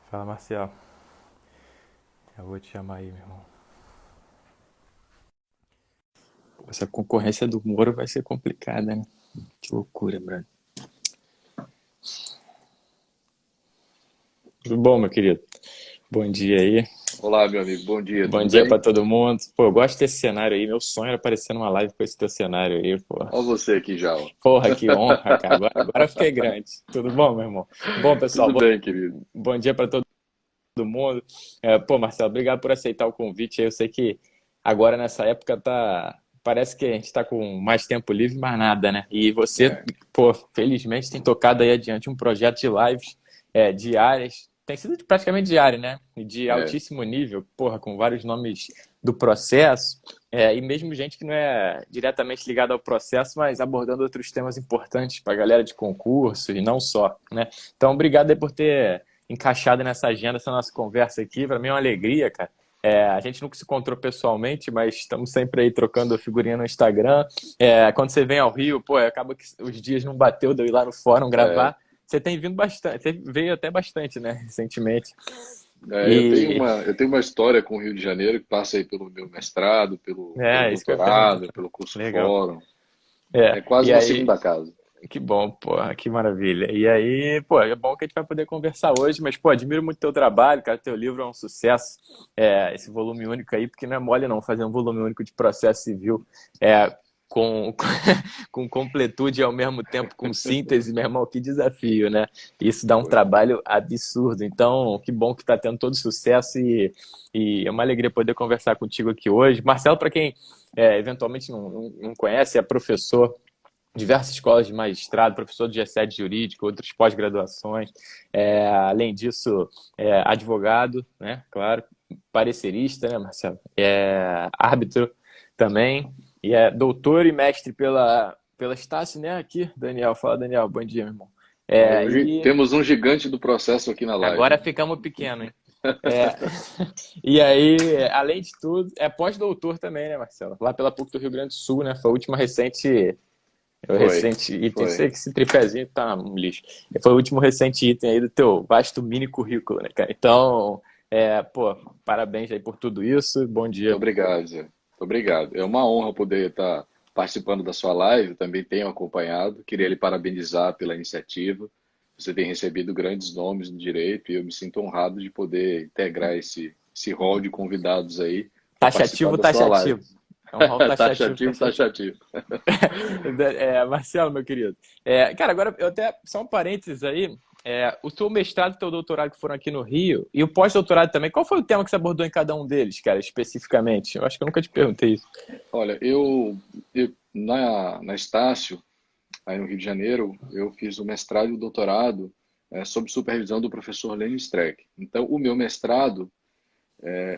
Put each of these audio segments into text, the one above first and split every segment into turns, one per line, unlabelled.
Fala, Marcel. Eu vou te chamar aí, meu irmão. Essa concorrência do Moro vai ser complicada, né? Que loucura, brother. Tudo bom, meu querido? Bom dia aí.
Olá, meu amigo, bom dia,
Bom
tudo
dia pra
bem?
todo mundo. Pô, eu gosto desse cenário aí. Meu sonho era aparecer numa live com esse teu cenário aí, pô.
Olha você aqui já, ó.
Porra, que honra, cara. Agora eu fiquei grande. Tudo bom, meu irmão? Bom, pessoal,
Tudo bem, querido.
bom dia pra todo mundo. Pô, Marcelo, obrigado por aceitar o convite aí. Eu sei que agora nessa época tá. Parece que a gente tá com mais tempo livre, mais nada, né? E você,
É,
pô, felizmente tem tocado aí adiante um projeto de lives diárias. Tem sido praticamente diário, né? E de
é,
altíssimo nível, porra, com vários nomes do processo. E mesmo gente que não é diretamente ligada ao processo, mas abordando outros temas importantes para a galera de concurso e não só, né? Então, obrigado aí por ter encaixado nessa agenda, essa nossa conversa aqui. Para mim é uma alegria, cara. A gente nunca se encontrou pessoalmente, mas estamos sempre aí trocando figurinha no Instagram. Quando você vem ao Rio, pô, acaba que os dias não bateu de eu ir lá no fórum
é,
gravar. Você tem vindo bastante, você veio até bastante, né, recentemente.
eu tenho
E
eu tenho uma história com o Rio de Janeiro que passa aí pelo meu mestrado, pelo
isso que eu ia perguntar.
doutorado, pelo curso
Legal.
fórum. É quase
E
uma
aí,
segunda casa.
que bom, pô, que maravilha. E aí, pô, é bom que a gente vai poder conversar hoje, mas, pô, admiro muito teu trabalho, cara, teu livro é um sucesso, esse volume único aí, porque não é mole não fazer um volume único de processo civil, com, com completude e ao mesmo tempo com síntese, meu irmão, que desafio, né? Isso dá um
Pois é.
trabalho absurdo. Então, que bom que tá tendo todo sucesso e é uma alegria poder conversar contigo aqui hoje. Marcelo, para quem eventualmente não conhece, é professor diversas escolas de magistrado, professor de GSED jurídico, outras pós-graduações. Além disso, advogado, né? Claro, parecerista, né, Marcelo? Árbitro também. E é doutor e mestre pela Estácio, né? Aqui, Daniel. Fala, Daniel. Bom dia, meu irmão.
Olha, hoje
E
temos um gigante do processo aqui na live,
agora
hein?
ficamos pequeno, hein? É, e aí, além de tudo, é pós-doutor também, né, Marcelo? Lá pela PUC do Rio Grande do Sul, né? Foi a última recente o
Foi,
recente item,
foi.
sei que esse tripézinho tá um lixo. Foi o último recente item aí do teu vasto mini currículo, né, cara? Então, pô, parabéns aí por tudo isso. Bom
Muito
dia.
obrigado, Zé. Muito obrigado. É uma honra poder estar participando da sua live, também tenho acompanhado. Queria lhe parabenizar pela iniciativa. Você tem recebido grandes nomes do direito e eu me sinto honrado de poder integrar esse hall de convidados aí para participar
Taxativo,
da sua live.
taxativo. É um rol taxativo,
Taxativo,
taxativo.
taxativo.
Marcelo, meu querido. Cara, agora eu até, só um parênteses aí. O teu mestrado e o teu doutorado que foram aqui no Rio, e o pós-doutorado também, qual foi o tema que você abordou em cada um deles, cara, especificamente? Eu acho que eu nunca te perguntei isso.
Olha, eu na Estácio, aí no Rio de Janeiro, eu fiz o mestrado e o doutorado sob supervisão do professor Lênin Streck. Então, o meu mestrado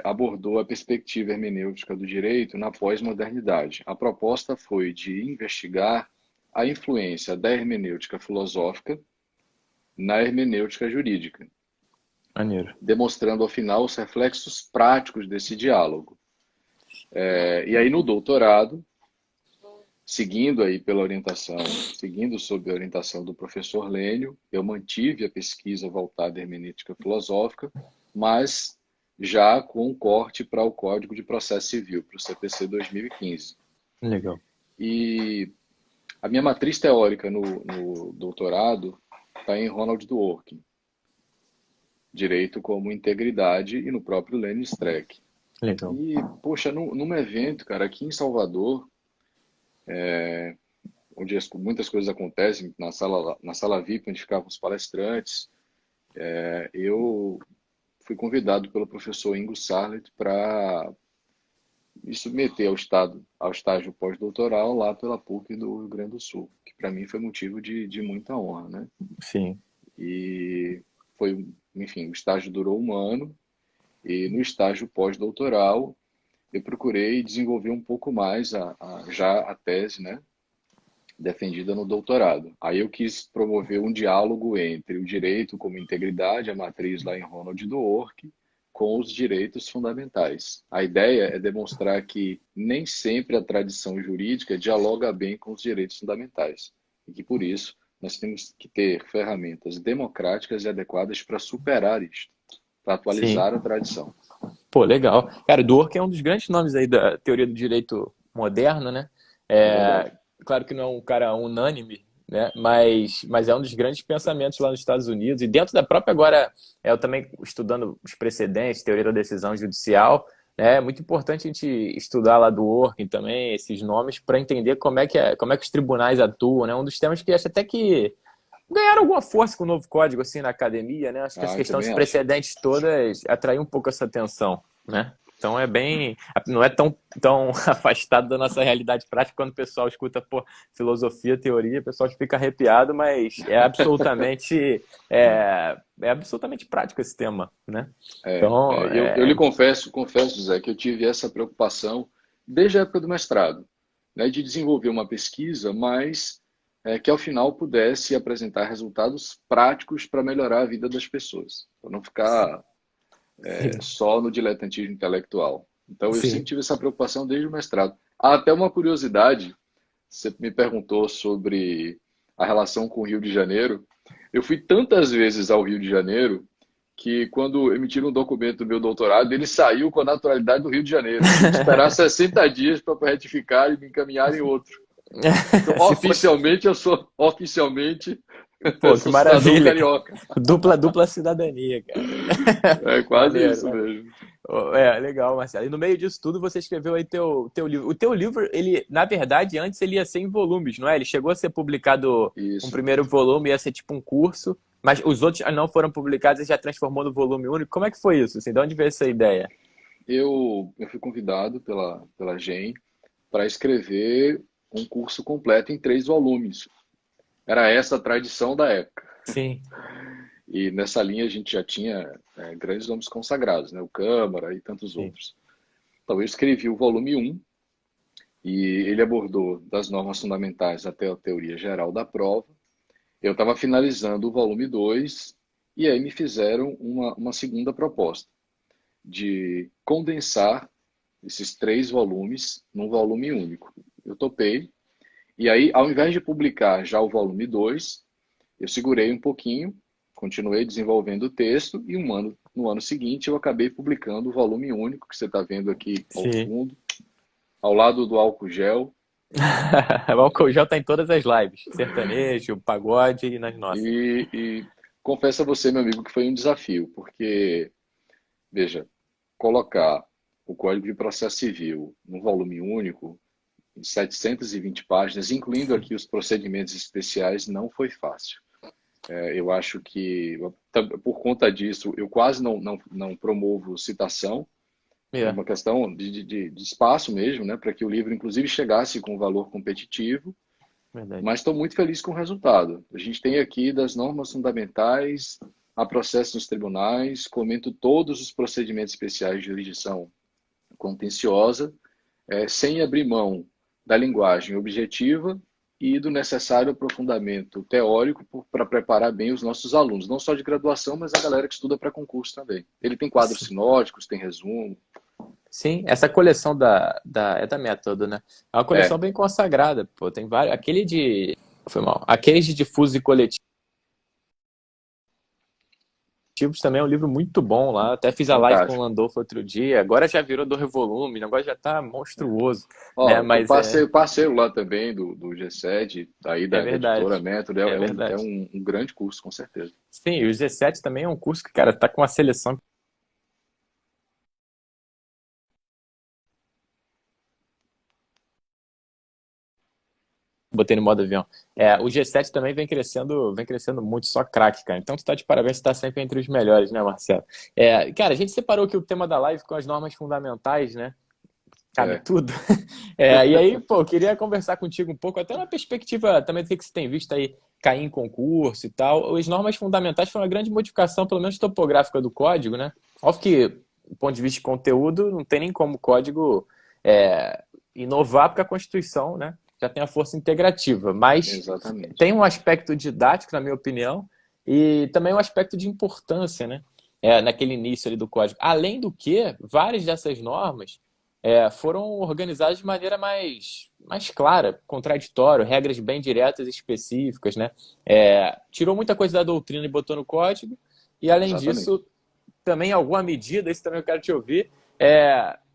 abordou a perspectiva hermenêutica do direito na pós-modernidade. A proposta foi de investigar a influência da hermenêutica filosófica na hermenêutica jurídica,
Maneiro.
demonstrando, ao final, os reflexos práticos desse diálogo. E aí, no doutorado, seguindo sob a orientação do professor Lênio, eu mantive a pesquisa voltada à hermenêutica filosófica, mas já com um corte para o Código de Processo Civil, para o CPC 2015.
Legal.
E a minha matriz teórica no doutorado está em Ronald Dworkin, Direito como Integridade, e no próprio Lenin Streck.
Legal.
E, poxa, num evento, cara, aqui em Salvador, onde muitas coisas acontecem, na sala VIP, onde ficavam os palestrantes, eu fui convidado pelo professor Ingo Sarlet para me submeter ao estágio pós-doutoral lá pela PUC do Rio Grande do Sul, que para mim foi motivo de muita honra, né?
Sim.
E foi, enfim, o estágio durou um ano, e no estágio pós-doutoral eu procurei desenvolver um pouco mais já a tese, né? Defendida no doutorado. Aí eu quis promover um diálogo entre o direito como integridade, a matriz lá em Ronald Dworkin, com os direitos fundamentais. A ideia é demonstrar que nem sempre a tradição jurídica dialoga bem com os direitos fundamentais e que, por isso, nós temos que ter ferramentas democráticas e adequadas para superar isto. para
sim.
atualizar a tradição.
Pô, legal. Cara, Dworkin é um dos grandes nomes aí da teoria do direito moderno, né?
É verdade.
É, claro que não é um cara unânime, né? Mas é um dos grandes pensamentos lá nos Estados Unidos. E dentro da própria, agora, eu também estudando os precedentes, teoria da decisão judicial, né? É muito importante a gente estudar lá Dworkin também, esses nomes, para entender como é que os tribunais atuam, né? Um dos temas que acho até que ganharam alguma força com o novo código assim na academia, né? Acho que essa
Ah, eu
questão dos
também acho.
precedentes todas atraiu um pouco essa atenção, né? Então é bem, não é tão afastado da nossa realidade prática quando o pessoal escuta, pô, filosofia, teoria, o pessoal fica arrepiado, mas é absolutamente prático esse tema, né? Então,
Eu lhe confesso, José, que eu tive essa preocupação desde a época do mestrado, né, de desenvolver uma pesquisa, mas que ao final pudesse apresentar resultados práticos para melhorar a vida das pessoas, para não ficar
sim,
só no diletantismo intelectual. Então, eu sempre
sim,
tive essa preocupação desde o mestrado. Há até uma curiosidade, você me perguntou sobre a relação com o Rio de Janeiro. Eu fui tantas vezes ao Rio de Janeiro que quando emitiram um documento do meu doutorado, ele saiu com a naturalidade do Rio de Janeiro. Eu tive que esperar 60 dias para retificar e me encaminhar em outro. Então,
se fosse,
oficialmente, eu
pô, que
sou cidadão
maravilha, cara.
carioca.
Dupla cidadania, cara.
É quase
Maneiro,
isso
maneiro.
mesmo.
É, legal, Marcelo. E no meio disso tudo, você escreveu aí teu livro. O teu livro, ele, na verdade, antes ele ia ser em volumes, não é? Ele chegou a ser publicado um
Isso.
primeiro volume, ia ser tipo um curso, mas os outros não foram publicados e já transformou no volume único. Como é que foi isso? Assim, de onde veio essa ideia?
Eu fui convidado pela GEM para escrever um curso completo em 3 volumes. Era essa a tradição da época.
Sim,
E nessa linha a gente já tinha grandes nomes consagrados, né? O Câmara e tantos
sim,
outros. Então eu escrevi o volume 1 e ele abordou das normas fundamentais até a teoria geral da prova. Eu estava finalizando o volume 2 e aí me fizeram uma segunda proposta de condensar esses 3 volumes num volume único. Eu topei. E aí, ao invés de publicar já o volume 2, eu segurei um pouquinho, continuei desenvolvendo o texto e no ano seguinte eu acabei publicando o volume único que você está vendo aqui ao
sim.
fundo, ao lado do álcool gel.
O álcool gel tá em todas as lives. Sertanejo, pagode e nas nossas.
E confesso a você, meu amigo, que foi um desafio, porque, veja, colocar o Código de Processo Civil num volume único, em 720 páginas, incluindo aqui os procedimentos especiais, não foi fácil. Eu acho que, por conta disso, eu quase não promovo citação. É
É,
uma questão de espaço mesmo, né, para que o livro, inclusive, chegasse com um valor competitivo.
verdade.
Mas estou muito feliz com o resultado. A gente tem aqui das normas fundamentais a processo nos tribunais, comento todos os procedimentos especiais de jurisdição contenciosa, sem abrir mão da linguagem objetiva e do necessário aprofundamento teórico para preparar bem os nossos alunos, não só de graduação, mas a galera que estuda para concurso também. Ele tem quadros sinóticos, tem resumo.
Sim, essa coleção é da Método, né? É uma coleção
É,
bem consagrada, pô. Tem vários. Foi mal. Aqueles de difuso e coletivos também é um livro muito bom lá. Até fiz a live com o
fantástico.
Landolfo outro dia. Agora já virou do Revolume, o negócio já tá monstruoso, né?
Ó, tem
Mas
parceiro lá também do G7, daí
é
da editora
verdade.
Método,
É
é
verdade.
um grande curso, com certeza.
Sim, e o G7 também é um curso que, cara, tá com uma seleção. Botei no modo avião. É, o G7 também vem crescendo muito, só craque, cara. Então tu tá de parabéns, tu tá sempre entre os melhores, né, Marcelo? É, cara, a gente separou aqui o tema da live com as normas fundamentais, né? Cabe
É,
tudo. É, e aí, pô, eu queria conversar contigo um pouco, até na perspectiva também do que você tem visto aí cair em concurso e tal. As normas fundamentais foram uma grande modificação, pelo menos topográfica do código, né? Óbvio que, do ponto de vista de conteúdo, não tem nem como o código inovar, porque a Constituição, né, já tem a força integrativa. Mas
exatamente.
tem um aspecto didático, na minha opinião, e também um aspecto de importância, né? Naquele início ali do código. Além do que, várias dessas normas foram organizadas de maneira mais clara, contraditória, regras bem diretas e específicas, né? Tirou muita coisa da doutrina e botou no código, e além
Exatamente.
disso, também em alguma medida, isso também eu quero te ouvir,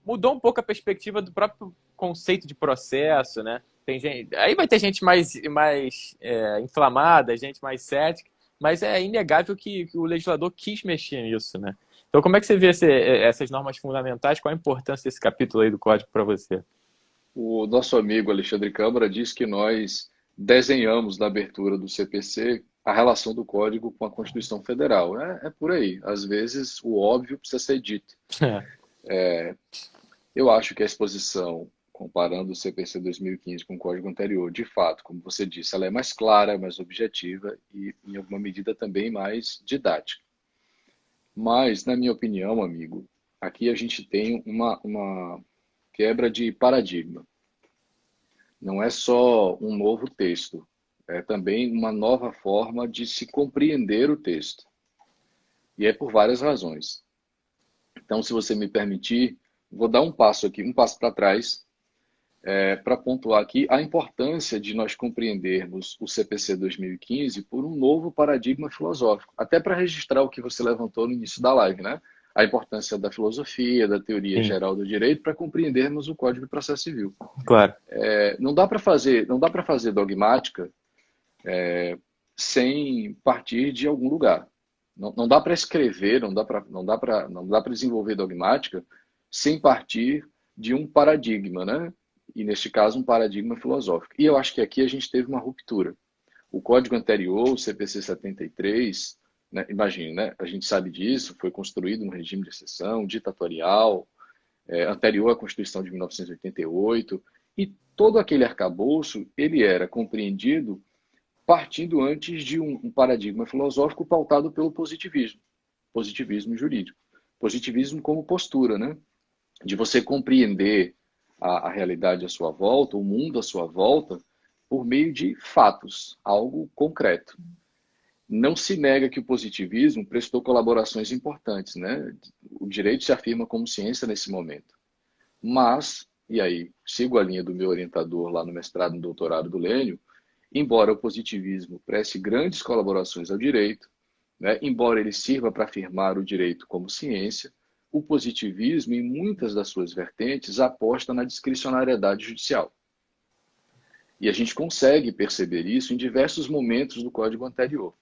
mudou um pouco a perspectiva do próprio conceito de processo, né? Tem gente, aí vai ter gente mais inflamada, gente mais cética, mas é inegável que o legislador quis mexer nisso, né? Então, como é que você vê essas normas fundamentais? Qual a importância desse capítulo aí do Código para você?
O nosso amigo Alexandre Câmara diz que nós desenhamos na abertura do CPC a relação do Código com a Constituição Federal. É por aí. Às vezes, o óbvio precisa ser dito. Eu acho que a exposição, comparando o CPC 2015 com o código anterior, de fato, como você disse, ela é mais clara, mais objetiva e, em alguma medida, também mais didática. Mas, na minha opinião, amigo, aqui a gente tem uma quebra de paradigma. Não é só um novo texto, é também uma nova forma de se compreender o texto. E é por várias razões. Então, se você me permitir, vou dar um passo aqui, um passo para trás, para pontuar aqui a importância de nós compreendermos o CPC 2015 por um novo paradigma filosófico, até para registrar o que você levantou no início da live, né? A importância da filosofia, da teoria
Sim,
geral do direito para compreendermos o Código de Processo Civil.
claro.
Não dá para fazer dogmática sem partir de algum lugar. Não dá para escrever, não dá para desenvolver dogmática sem partir de um paradigma, né? E neste caso um paradigma filosófico. E eu acho que aqui a gente teve uma ruptura. O código anterior, o CPC 73, né, imagine, né? A gente sabe disso, foi construído no regime de exceção, ditatorial, anterior à Constituição de 1988, e todo aquele arcabouço ele era compreendido partindo antes de um paradigma filosófico pautado pelo positivismo jurídico. Positivismo como postura, né? De você compreender a realidade à sua volta, o mundo à sua volta, por meio de fatos, algo concreto. Não se nega que o positivismo prestou colaborações importantes, né? O direito se afirma como ciência nesse momento. Mas, e aí sigo a linha do meu orientador lá no mestrado e no doutorado do Lênio, embora o positivismo preste grandes colaborações ao direito, né, embora ele sirva para afirmar o direito como ciência, o positivismo, em muitas das suas vertentes, aposta na discricionariedade judicial. E a gente consegue perceber isso em diversos momentos do código anterior.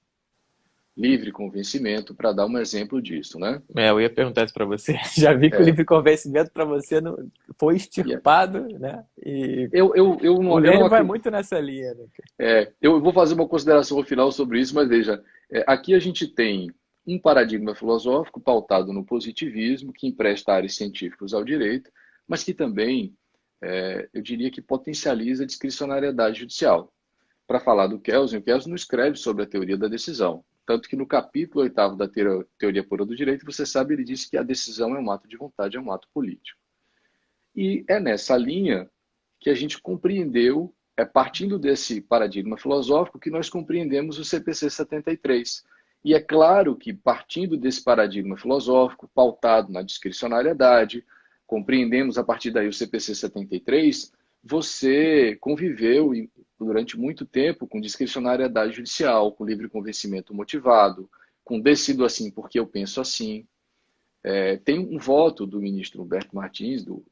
Livre convencimento, para dar um exemplo disso, né?
Eu ia perguntar isso para você. Já vi que o
É,
livre convencimento para você não foi
e
extirpado, né? E o
eu não
Lênin vai muito nessa linha, né?
eu vou fazer uma consideração final sobre isso, mas veja, aqui a gente tem um paradigma filosófico pautado no positivismo, que empresta áreas científicas ao direito, mas que também, eu diria que potencializa a discricionariedade judicial. Para falar do Kelsen, o Kelsen não escreve sobre a teoria da decisão. Tanto que no capítulo 8º da Teoria Pura do Direito, você sabe, ele diz que a decisão é um ato de vontade, é um ato político. E é nessa linha que a gente compreendeu, partindo desse paradigma filosófico, que nós compreendemos o CPC 73. E é claro que, partindo desse paradigma filosófico, pautado na discricionariedade, compreendemos a partir daí o CPC 73, você conviveu durante muito tempo com discricionariedade judicial, com livre convencimento motivado, com decido assim porque eu penso assim. Tem um voto do ministro Humberto Martins, do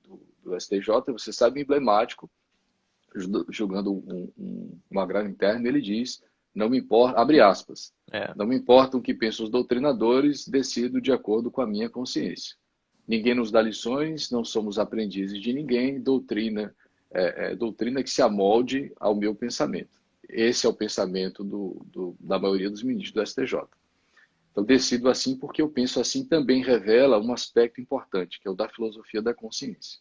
STJ, você sabe, emblemático, julgando um agravo interno, ele diz, não me importa, abre aspas,
É.
não me importam o que pensam os doutrinadores, decido de acordo com a minha consciência. Ninguém nos dá lições, não somos aprendizes de ninguém, doutrina que se amolde ao meu pensamento. Esse é o pensamento da maioria dos ministros do STJ. Então, decido assim porque eu penso assim também revela um aspecto importante, que é o da filosofia da consciência.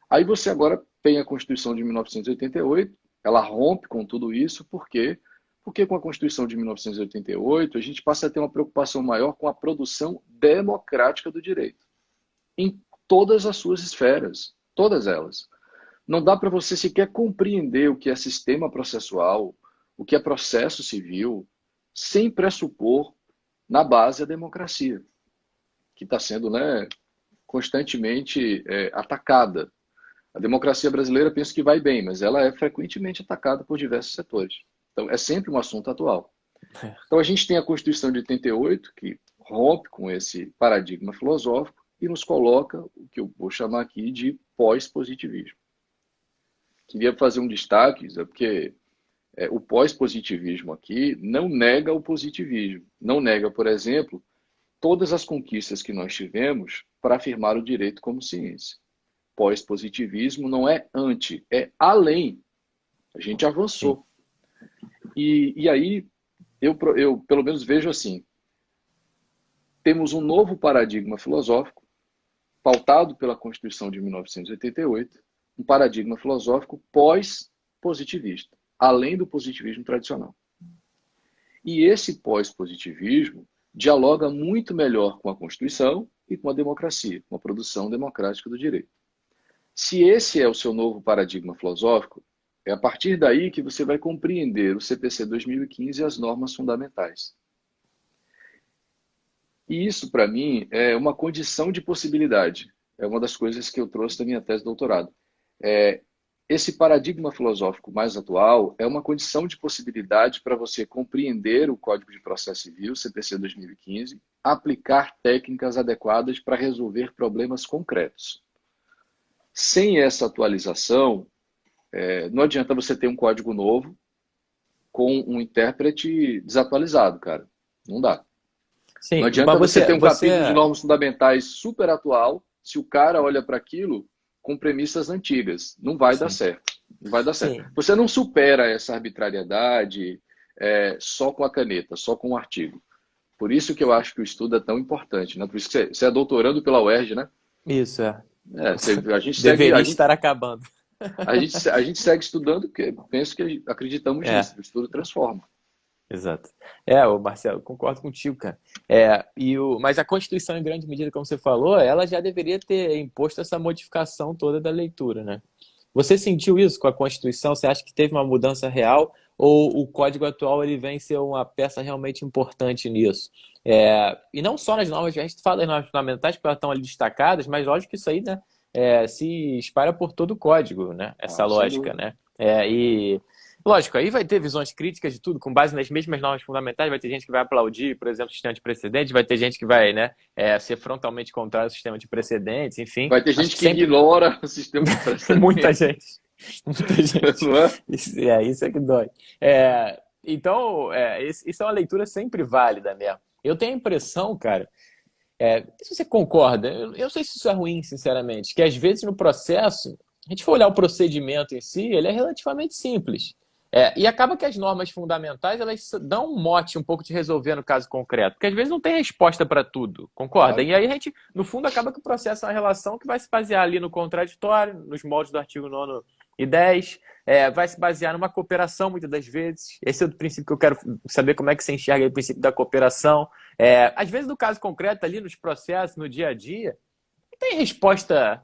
Aí você agora tem a Constituição de 1988, ela rompe com tudo isso, por quê? Porque com a Constituição de 1988 a gente passa a ter uma preocupação maior com a produção democrática do direito, em todas as suas esferas, todas elas. Não dá para você sequer compreender o que é sistema processual, o que é processo civil, sem pressupor na base a democracia, que está sendo, né, constantemente atacada. A democracia brasileira pensa que vai bem, mas ela é frequentemente atacada por diversos setores. Então, é sempre um assunto atual. Então, a gente tem a Constituição de 88, que rompe com esse paradigma filosófico e nos coloca o que eu vou chamar aqui de pós-positivismo. Queria fazer um destaque, Zé, porque o pós-positivismo aqui não nega o positivismo. Não nega, por exemplo, todas as conquistas que nós tivemos para afirmar o direito como ciência. Pós-positivismo não é anti, é além. A gente avançou. E aí, eu pelo menos vejo assim, temos um novo paradigma filosófico, pautado pela Constituição de 1988, um paradigma filosófico pós-positivista, além do positivismo tradicional. E esse pós-positivismo dialoga muito melhor com a Constituição e com a democracia, com a produção democrática do direito. Se esse é o seu novo paradigma filosófico, é a partir daí que você vai compreender o CPC 2015 e as normas fundamentais. E isso, para mim, é uma condição de possibilidade. É uma das coisas que eu trouxe da minha tese de doutorado. Esse paradigma filosófico mais atual é uma condição de possibilidade para você compreender o Código de Processo Civil, CPC 2015, aplicar técnicas adequadas para resolver problemas concretos. Sem essa atualização, não adianta você ter um código novo com um intérprete desatualizado, cara. Não dá.
Sim,
Não adianta você ter um capítulo de normas fundamentais super atual se o cara olha para aquilo com premissas antigas. Não vai dar certo. Não vai dar certo. Sim. Você não supera essa arbitrariedade só com a caneta, só com o artigo. Por isso que eu acho que o estudo é tão importante, né? Por isso que você é doutorando pela UERJ, né?
Isso,
a gente
deveria estar acabando.
A gente segue estudando porque penso que acreditamos nisso. O estudo transforma.
Exato. Marcelo, concordo contigo, cara. Mas a Constituição, em grande medida, como você falou, ela já deveria ter imposto essa modificação toda da leitura, né? Você sentiu isso com a Constituição? Você acha que teve uma mudança real? Ou o Código atual ele vem ser uma peça realmente importante nisso? E não só nas normas, a gente fala das normas fundamentais, porque elas estão ali destacadas, mas lógico que isso aí, né, se espalha por todo o código, né? Essa lógica, né? Lógico, aí vai ter visões críticas de tudo, com base nas mesmas normas fundamentais. Vai ter gente que vai aplaudir, por exemplo, o sistema de precedentes, vai ter gente que vai, né, ser frontalmente contrário ao sistema de precedentes, enfim.
Vai ter gente que ignora o sistema de precedentes.
Muita gente. Isso é que dói. Então, isso é uma leitura sempre válida mesmo. Eu tenho a impressão, cara, se você concorda, eu não sei se isso é ruim, sinceramente, que às vezes no processo, a gente for olhar o procedimento em si, ele é relativamente simples. E acaba que as normas fundamentais, elas dão um mote um pouco de resolver no caso concreto, porque às vezes não tem resposta para tudo, concorda? Claro. E aí a gente, no fundo, acaba que o processo é uma relação que vai se basear ali no contraditório, nos moldes do artigo 9º e 10, vai se basear numa cooperação, muitas das vezes. Esse é o princípio que eu quero saber como é que você enxerga o princípio da cooperação. Às vezes, no caso concreto, ali nos processos, no dia a dia, não tem resposta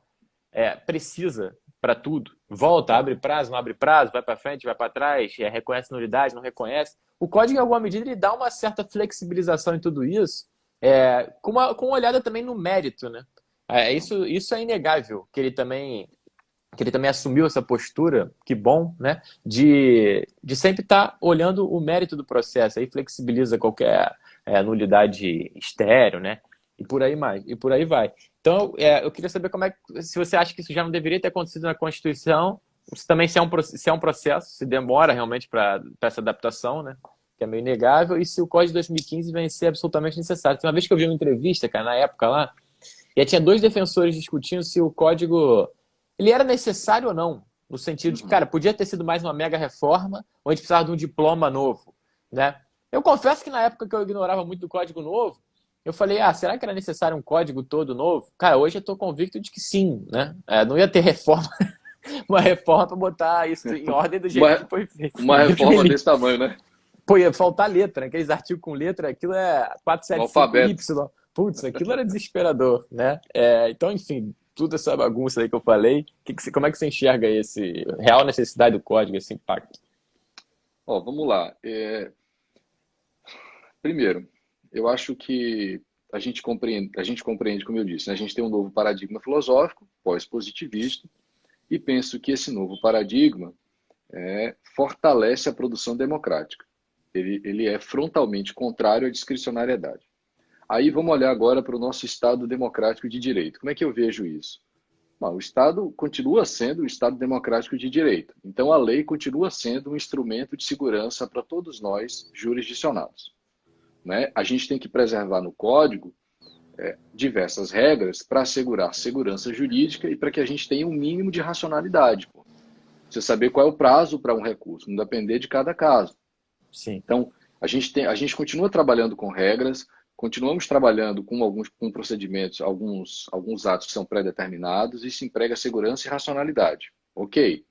precisa para tudo. Volta, abre prazo, não abre prazo, vai para frente, vai para trás, reconhece nulidade, não reconhece. O código, em alguma medida, ele dá uma certa flexibilização em tudo isso, com uma olhada também no mérito, né? Isso é inegável, que ele também assumiu essa postura, que bom, né? De sempre estar olhando o mérito do processo, aí flexibiliza qualquer nulidade estéreo, né? E por aí vai. Então, eu queria saber se você acha que isso já não deveria ter acontecido na Constituição, se é um processo, se demora realmente para essa adaptação, né? Que é meio inegável, e se o Código de 2015 vem ser absolutamente necessário. Tem uma vez que eu vi uma entrevista, cara, na época lá, e aí tinha 2 defensores discutindo se o Código ele era necessário ou não, no sentido de, cara, podia ter sido mais uma mega reforma, ou a gente precisava de um diploma novo, né? Eu confesso que na época que eu ignorava muito do Código Novo, eu falei, será que era necessário um código todo novo? Cara, hoje eu estou convicto de que sim, né? Não ia ter reforma, uma reforma para botar isso em ordem do jeito que foi feito.
Uma reforma desse tamanho, né?
Pô, ia faltar letra, né? Aqueles artigos com letra, aquilo é 475Y. Putz, aquilo era desesperador, né? Então, enfim, toda essa bagunça aí que eu falei, como é que você enxerga esse real necessidade do código, esse impacto?
Vamos lá. Primeiro, eu acho que a gente compreende, como eu disse, né? A gente tem um novo paradigma filosófico, pós-positivista, e penso que esse novo paradigma fortalece a produção democrática. Ele é frontalmente contrário à discricionariedade. Aí vamos olhar agora para o nosso Estado democrático de direito. Como é que eu vejo isso? Bom, o Estado continua sendo um Estado democrático de direito. Então, a lei continua sendo um instrumento de segurança para todos nós, jurisdicionados. Né? A gente tem que preservar no Código diversas regras para assegurar segurança jurídica e para que a gente tenha um mínimo de racionalidade. Pô. Você saber qual é o prazo para um recurso, não depender de cada caso.
Sim.
Então, a gente continua trabalhando com regras, continuamos trabalhando com procedimentos, alguns atos que são pré-determinados, e se emprega segurança e racionalidade. Ok.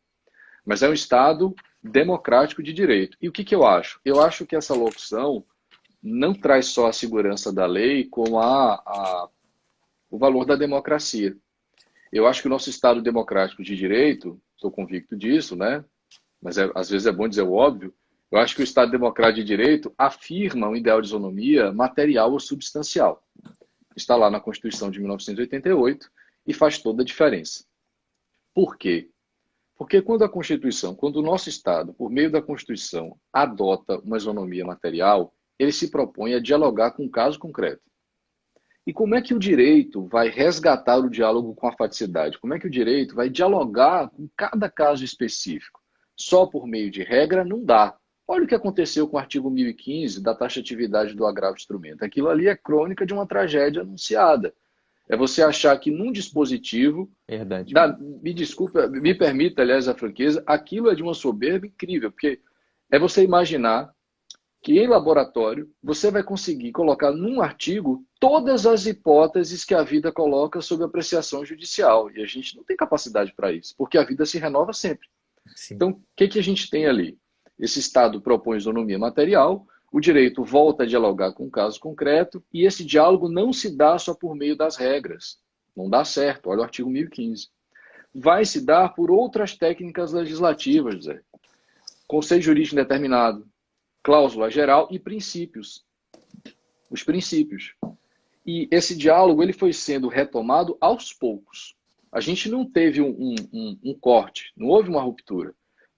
Mas é um Estado democrático de direito. E o que eu acho? Eu acho que essa locução não traz só a segurança da lei, como o valor da democracia. Eu acho que o nosso Estado democrático de direito, estou convicto disso, né? Mas às vezes é bom dizer o óbvio, eu acho que o Estado democrático de direito afirma um ideal de isonomia material ou substancial. Está lá na Constituição de 1988 e faz toda a diferença. Por quê? Porque quando o nosso Estado, por meio da Constituição, adota uma isonomia material, ele se propõe a dialogar com um caso concreto. E como é que o direito vai resgatar o diálogo com a faticidade? Como é que o direito vai dialogar com cada caso específico? Só por meio de regra não dá. Olha o que aconteceu com o artigo 1015 da taxatividade do agravo de instrumento. Aquilo ali é crônica de uma tragédia anunciada. É você achar que num dispositivo,
Verdade.
me desculpa, me permita, aliás, a franqueza, aquilo é de uma soberba incrível, porque é você imaginar que em laboratório você vai conseguir colocar num artigo todas as hipóteses que a vida coloca sob apreciação judicial. E a gente não tem capacidade para isso, porque a vida se renova sempre.
Sim.
Então, o que a gente tem ali? Esse Estado propõe isonomia material, o direito volta a dialogar com um caso concreto, e esse diálogo não se dá só por meio das regras. Não dá certo, olha o artigo 1015. Vai se dar por outras técnicas legislativas, Zé. Conceito jurídico indeterminado, cláusula geral e princípios. Os princípios. E esse diálogo ele foi sendo retomado aos poucos. A gente não teve um corte, não houve uma ruptura.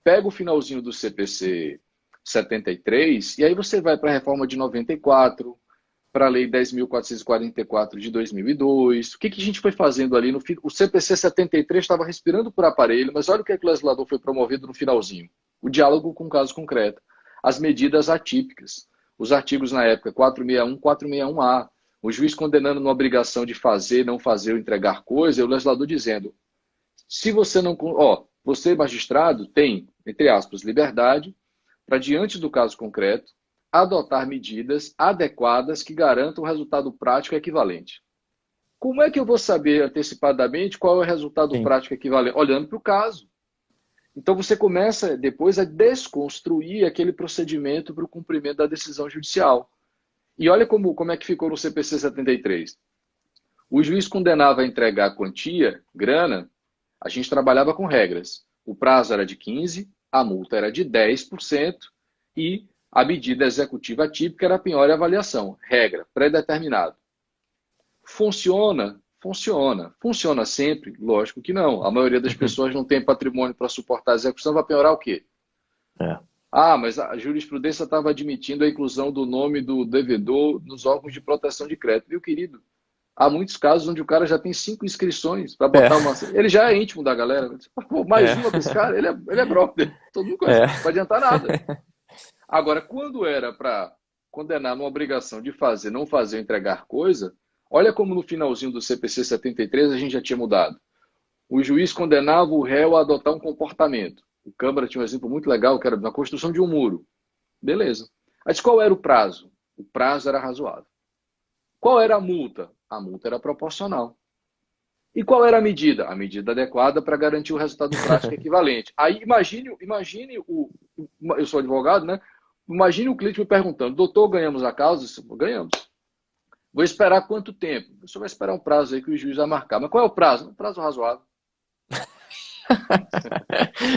Pega o finalzinho do CPC 73 e aí você vai para a reforma de 94, para a lei 10.444 de 2002. O que a gente foi fazendo ali? O CPC 73 estava respirando por aparelho, mas olha o que o legislador foi promovido no finalzinho. O diálogo com o caso concreto. As medidas atípicas. Os artigos na época 461, 461A. O juiz condenando uma obrigação de fazer, não fazer ou entregar coisa, e o legislador dizendo, se você não... você, magistrado, tem, entre aspas, liberdade para, diante do caso concreto, adotar medidas adequadas que garantam o resultado prático equivalente. Como é que eu vou saber antecipadamente qual é o resultado
Sim.
prático equivalente? Olhando para o caso. Então você começa depois a desconstruir aquele procedimento para o cumprimento da decisão judicial. E olha como é que ficou no CPC 73. O juiz condenava a entregar a quantia, grana, a gente trabalhava com regras. O prazo era de 15%, a multa era de 10% e a medida executiva típica era a penhora e avaliação. Regra, pré-determinado. Funciona? Funciona. Funciona sempre? Lógico que não. A maioria das pessoas não tem patrimônio para suportar a execução, vai penhorar o quê? Mas a jurisprudência estava admitindo a inclusão do nome do devedor nos órgãos de proteção de crédito. Meu querido, há muitos casos onde o cara já tem 5 inscrições para botar uma... Ele já é íntimo da galera. Pô, mais uma desse cara, ele é brother. Todo mundo conhece. Não vai adiantar nada. Agora, quando era para condenar numa obrigação de fazer, não fazer, entregar coisa, olha como no finalzinho do CPC 73 a gente já tinha mudado. O juiz condenava o réu a adotar um comportamento. O Câmara tinha um exemplo muito legal, que era na construção de um muro. Beleza. Mas qual era o prazo? O prazo era razoável. Qual era a multa? A multa era proporcional. E qual era a medida? A medida adequada para garantir o resultado prático equivalente. Aí imagine eu sou advogado, né? Imagine o cliente me perguntando, doutor, ganhamos a causa? Ganhamos. Vou esperar quanto tempo? Você vai esperar um prazo aí que o juiz vai marcar. Mas qual é o prazo? Um prazo razoável.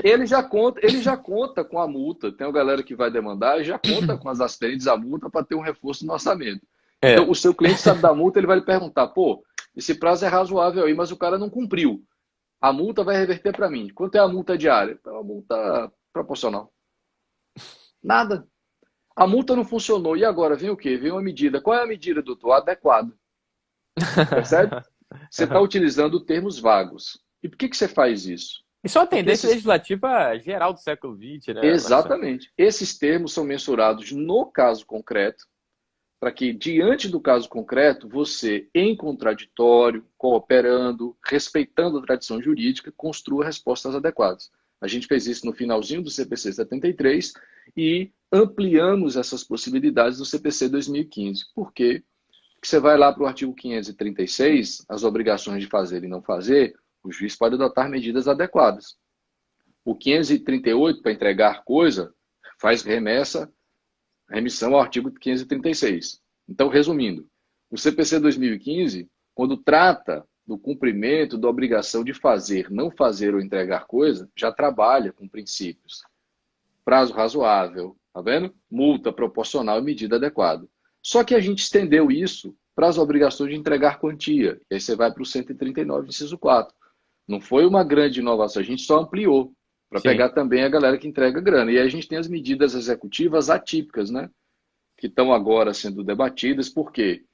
Ele já conta com a multa. Tem uma galera que vai demandar e já conta com as assistentes a multa para ter um reforço no orçamento. Então, o seu cliente sabe da multa, ele vai lhe perguntar, pô, esse prazo é razoável aí, mas o cara não cumpriu. A multa vai reverter para mim. Quanto é a multa diária? É uma multa proporcional. Nada. A multa não funcionou. E agora vem o quê? Vem uma medida. Qual é a medida, doutor? Adequado. Percebe? Você está utilizando termos vagos. E por que você faz isso?
Isso é uma
Porque
tendência legislativa geral do século XX, né, Marcelo?
exatamente, esses termos são mensurados no caso concreto, para que, diante do caso concreto, você, em contraditório, cooperando, respeitando a tradição jurídica, construa respostas adequadas. A gente fez isso no finalzinho do CPC 73 e ampliamos essas possibilidades do CPC 2015. Por quê? Porque você vai lá para o artigo 536, as obrigações de fazer e não fazer, o juiz pode adotar medidas adequadas. O 538, para entregar coisa, faz remissão ao artigo 536. Então, resumindo, o CPC 2015, quando trata do cumprimento da obrigação de fazer, não fazer ou entregar coisa, já trabalha com princípios. Prazo razoável, tá vendo? Multa proporcional e medida adequada. Só que a gente estendeu isso para as obrigações de entregar quantia. E aí você vai para o 139, inciso 4. Não foi uma grande inovação, a gente só ampliou para pegar também a galera que entrega grana. E aí a gente tem as medidas executivas atípicas, né? Que estão agora sendo debatidas. Por quê?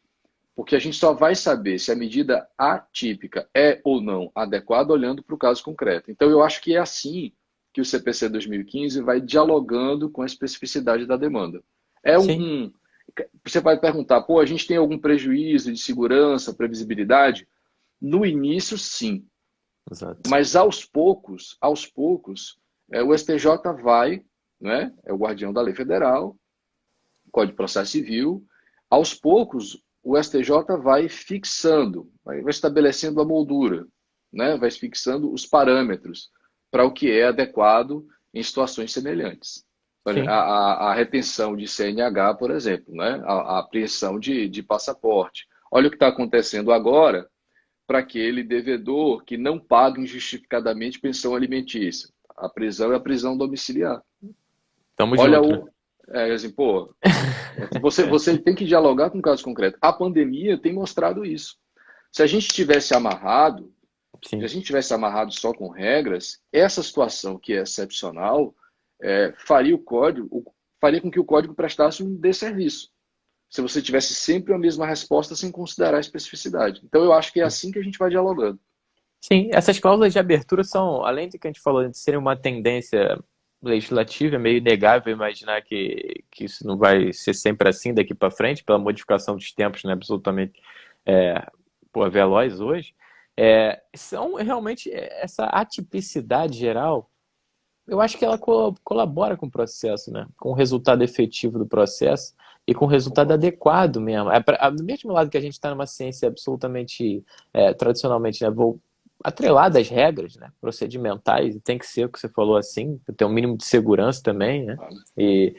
Porque a gente só vai saber se a medida atípica é ou não adequada olhando para o caso concreto. Então, eu acho que é assim que o CPC 2015 vai dialogando com a especificidade da demanda. Você vai perguntar, pô, a gente tem algum prejuízo de segurança, previsibilidade? No início, sim.
Exato.
Mas aos poucos, o STJ vai, né, é o guardião da lei federal, Código de Processo Civil, aos poucos o STJ vai fixando, vai estabelecendo a moldura, né, vai fixando os parâmetros para o que é adequado em situações semelhantes. A retenção de CNH, por exemplo, né, a apreensão de passaporte. Olha o que está acontecendo agora para aquele devedor que não paga injustificadamente pensão alimentícia. A prisão é a prisão domiciliar.
Tamo
Olha
junto.
assim, pô, você tem que dialogar com o caso concreto. A pandemia tem mostrado isso. Se a gente tivesse amarrado, só com regras, essa situação que é excepcional faria com que o código prestasse um desserviço. Se você tivesse sempre a mesma resposta sem considerar a especificidade. Então, eu acho que é assim que a gente vai dialogando.
Sim, essas cláusulas de abertura são, além de que a gente falou, de serem uma tendência legislativa, é meio inegável imaginar que isso não vai ser sempre assim daqui para frente, pela modificação dos tempos, né, absolutamente veloz hoje. São realmente essa atipicidade geral. Eu acho que ela colabora com o processo, né? Com o resultado efetivo do processo e com o resultado adequado mesmo. Do mesmo lado que a gente está numa ciência absolutamente, tradicionalmente, né, atrelada às regras, né, procedimentais, e tem que ser o que você falou assim, ter um mínimo de segurança também, né? E,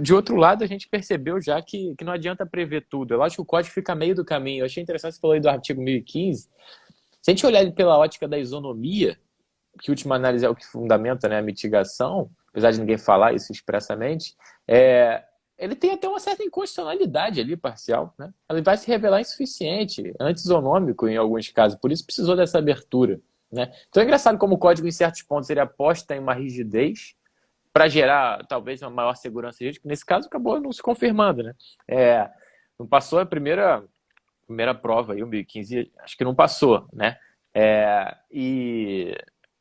de outro lado, a gente percebeu já que não adianta prever tudo. Eu acho que o código fica meio do caminho. Eu achei interessante você falou aí do artigo 1015. Se a gente olhar ele pela ótica da isonomia, que última análise é o que fundamenta, né, a mitigação, apesar de ninguém falar isso expressamente, ele tem até uma certa inconstitucionalidade ali, parcial, né? Ele vai se revelar insuficiente, antisonômico em alguns casos, por isso precisou dessa abertura, né? Então é engraçado como o código, em certos pontos, ele aposta em uma rigidez para gerar, talvez, uma maior segurança jurídica, que nesse caso acabou não se confirmando, né? Não passou a primeira prova aí, o 1015, acho que não passou, né? E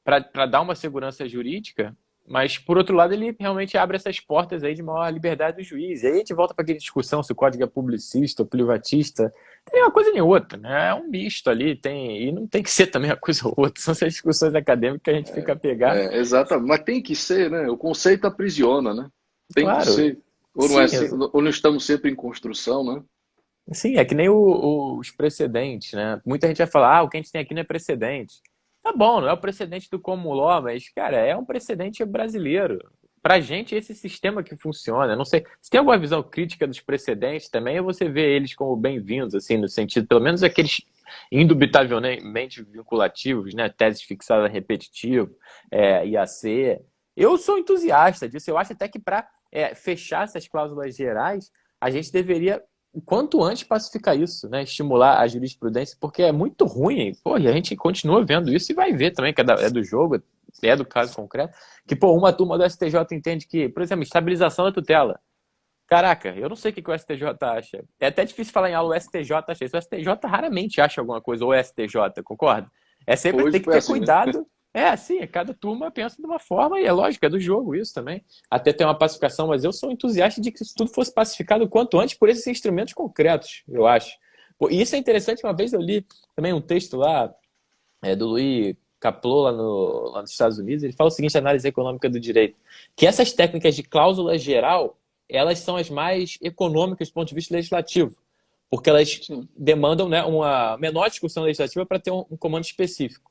para dar uma segurança jurídica, mas, por outro lado, ele realmente abre essas portas aí de maior liberdade do juiz. E aí a gente volta para aquela discussão se o código é publicista ou privatista. Tem uma coisa nem outra, né? É um misto ali, e não tem que ser também uma coisa ou outra. São essas discussões acadêmicas que a gente fica a pegar.
Exatamente, mas tem que ser, né? O conceito aprisiona, né? Tem que ser. Ou não estamos sempre em construção, né?
Sim, é que nem os precedentes, né? Muita gente vai falar, o que a gente tem aqui não é precedente. Tá bom, não é o precedente do common law, mas, cara, é um precedente brasileiro. Pra gente, esse sistema que funciona. Não sei, se tem alguma visão crítica dos precedentes também, ou você vê eles como bem-vindos, assim, no sentido, pelo menos aqueles indubitavelmente vinculativos, né? Teses fixadas repetitivo, IAC. Eu sou entusiasta disso. Eu acho até que para fechar essas cláusulas gerais, a gente deveria o quanto antes pacificar isso, né? Estimular a jurisprudência, porque é muito ruim. Pô, e a gente continua vendo isso e vai ver também, que é do jogo. é do caso concreto, que, pô, uma turma do STJ entende que, por exemplo, estabilização da tutela. Caraca, eu não sei o que o STJ acha. É até difícil falar em aula, o STJ acha isso. O STJ raramente acha alguma coisa, ou o STJ, concorda? É sempre
Hoje
ter que
foi
ter
assim mesmo.
cuidado. É assim, cada turma pensa de uma forma, e é lógico, é do jogo isso também. Até tem uma pacificação, mas eu sou entusiasta de que isso tudo fosse pacificado o quanto antes por esses instrumentos concretos, eu acho. Pô, e isso é interessante, uma vez eu li também um texto lá, do Louis Caplo, lá nos Estados Unidos, ele fala o seguinte, análise econômica do direito, que essas técnicas de cláusula geral, elas são as mais econômicas do ponto de vista legislativo, porque elas
Sim,
demandam, né, uma menor discussão legislativa para ter um comando específico.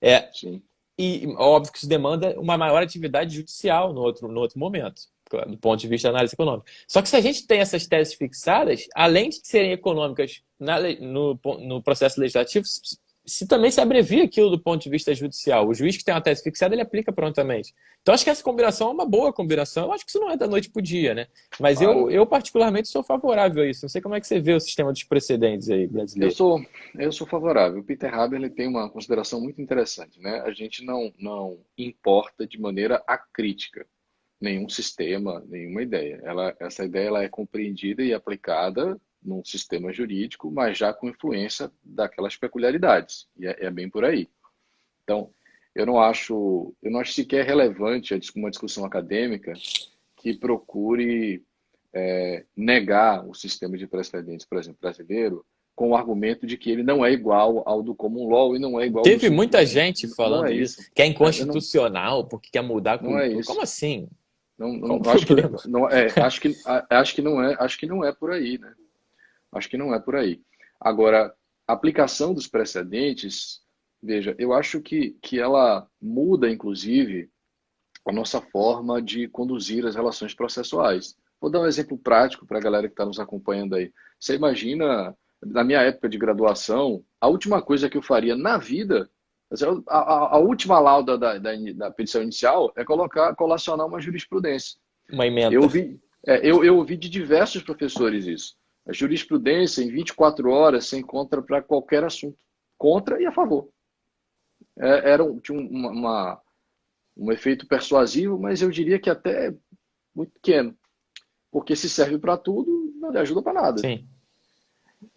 É,
sim.
e óbvio que isso demanda uma maior atividade judicial no outro momento, claro, do ponto de vista da análise econômica. Só que se a gente tem essas teses fixadas, além de serem econômicas no processo legislativo, se também se abrevia aquilo do ponto de vista judicial. O juiz que tem uma tese fixada, ele aplica prontamente. Então, acho que essa combinação é uma boa combinação. Eu acho que isso não é da noite para o dia, né? Mas eu,
Olha,
eu particularmente sou favorável a isso. Não sei como é que você vê o sistema dos precedentes aí
eu
brasileiro.
sou, eu sou favorável. O Peter Haber ele tem uma consideração muito interessante, né? A gente não importa de maneira acrítica nenhum sistema, nenhuma ideia. Essa ideia ela é compreendida e aplicada num sistema jurídico, mas já com influência daquelas peculiaridades. E é bem por aí. Então, eu não acho sequer relevante uma discussão acadêmica que procure negar o sistema de precedentes, por exemplo, brasileiro, com o argumento de que ele não é igual ao do common law e não é igual ao do
Teve
civil.
muita gente
Não
falando
é
isso,
isso.
que é
Não,
inconstitucional porque quer mudar a
não é
cultura. Como
isso.
assim?
Não,
Qual o
não,
problema?
acho que não é por aí, né? Acho que não é por aí. Agora, a aplicação dos precedentes, veja, eu acho que ela muda, inclusive, a nossa forma de conduzir as relações processuais. Vou dar um exemplo prático para a galera que está nos acompanhando aí. Você imagina, na minha época de graduação, a última coisa que eu faria na vida, a última lauda da petição inicial é colacionar uma jurisprudência.
Uma
Eu
emenda.
ouvi, eu ouvi de diversos professores isso. A jurisprudência, em 24 horas, se encontra para qualquer assunto, contra e a favor. Tinha um efeito persuasivo, mas eu diria que até muito pequeno, porque se serve para tudo, não lhe ajuda para nada.
Sim,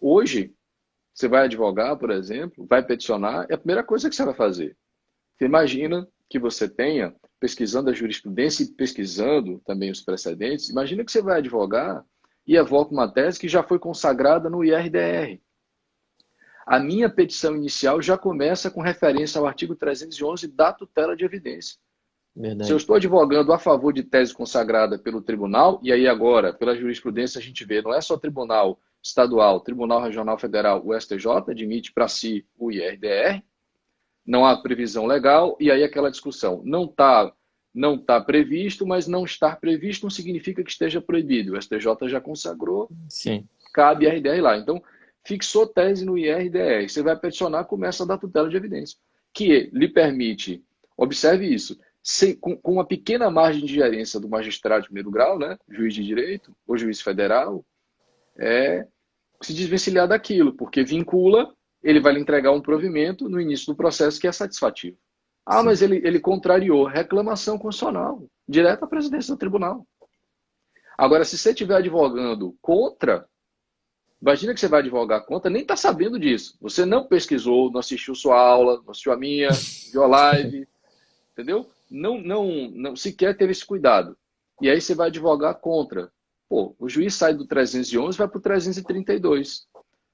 Hoje, você vai advogar, por exemplo, vai peticionar, é a primeira coisa que você vai fazer. Você imagina que você tenha, pesquisando a jurisprudência e pesquisando também os precedentes, imagina que você vai advogar e evoca uma tese que já foi consagrada no IRDR. A minha petição inicial já começa com referência ao artigo 311 da tutela de evidência. Se eu
verdade.
estou advogando a favor de tese consagrada pelo tribunal, e aí agora, pela jurisprudência, a gente vê, não é só tribunal estadual, tribunal regional federal, o STJ admite para si o IRDR, não há previsão legal, e aí aquela discussão, não tá previsto, mas não estar previsto não significa que esteja proibido. O STJ já consagrou,
Sim,
cabe IRDR lá. Então, fixou tese no IRDR, você vai peticionar, começa a dar tutela de evidência, que lhe permite, observe isso, com uma pequena margem de gerência do magistrado de primeiro grau, né, juiz de direito ou juiz federal, se desvencilhar daquilo, porque vincula, ele vai lhe entregar um provimento no início do processo que é satisfativo. Ah,
sim.
mas ele contrariou. Reclamação constitucional, direto à presidência do tribunal. Agora, se você estiver advogando contra, imagina que você vai advogar contra, nem está sabendo disso. Você não pesquisou, não assistiu sua aula, não assistiu a minha, viu a live, entendeu? Não sequer teve esse cuidado. E aí você vai advogar contra. Pô, o juiz sai do 311 e vai para o 332.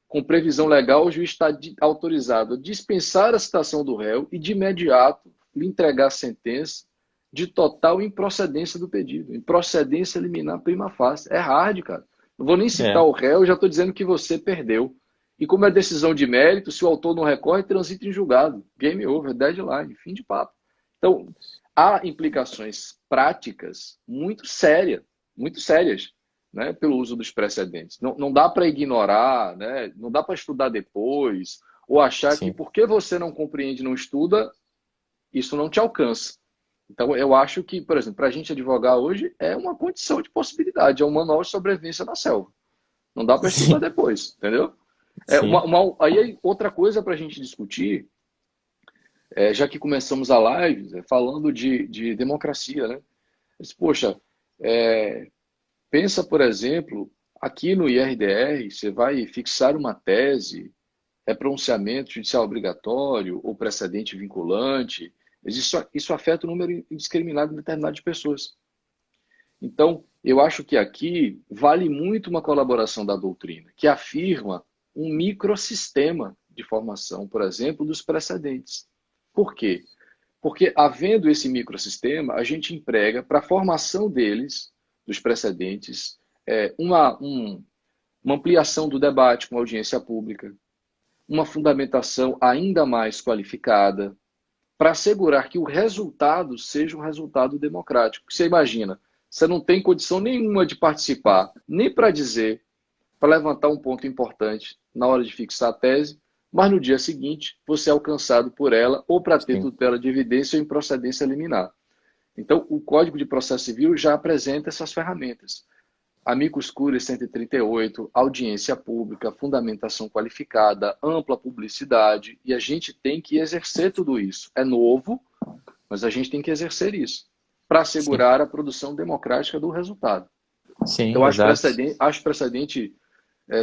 Com previsão legal, o juiz está autorizado a dispensar a citação do réu e, de imediato, lhe entregar a sentença de total improcedência do pedido. Improcedência liminar prima facie. É hard, cara. Não vou nem citar
É,
o réu, já estou dizendo que você perdeu. E como é decisão de mérito, se o autor não recorre, transita em julgado. Game over, deadline, fim de papo. Então, há implicações práticas muito sérias, né, pelo uso dos precedentes. Não dá para ignorar, né, não dá para estudar depois, ou achar que
sim.
porque você não compreende, não estuda, isso não te alcança. Então, eu acho que, por exemplo, para a gente advogar hoje é uma condição de possibilidade, é um manual de sobrevivência na selva. Não dá para estudar
Sim,
depois, entendeu?
sim.
Aí outra coisa para a gente discutir já que começamos a live falando de democracia, né? Mas, poxa, é, pensa, por exemplo, aqui no IRDR, você vai fixar uma tese, é pronunciamento judicial obrigatório ou precedente vinculante, mas isso afeta o número indiscriminado determinado de pessoas. Então, eu acho que aqui vale muito uma colaboração da doutrina, que afirma um microsistema de formação, por exemplo, dos precedentes. Por quê? Porque, havendo esse microsistema, a gente emprega para a formação deles, dos precedentes, uma ampliação do debate com audiência pública, uma fundamentação ainda mais qualificada, para assegurar que o resultado seja um resultado democrático. Você imagina, você não tem condição nenhuma de participar, nem para dizer, para levantar um ponto importante na hora de fixar a tese, mas no dia seguinte você é alcançado por ela ou para ter
Sim.
tutela de evidência ou improcedência liminar. Então, o Código de Processo Civil já apresenta essas ferramentas. Amicus Curiae 138, audiência pública, fundamentação qualificada, ampla publicidade, e a gente tem que exercer tudo isso. É novo, mas a gente tem que exercer isso para
Sim,
assegurar a produção democrática do resultado. Então,
sim, exato.
acho precedente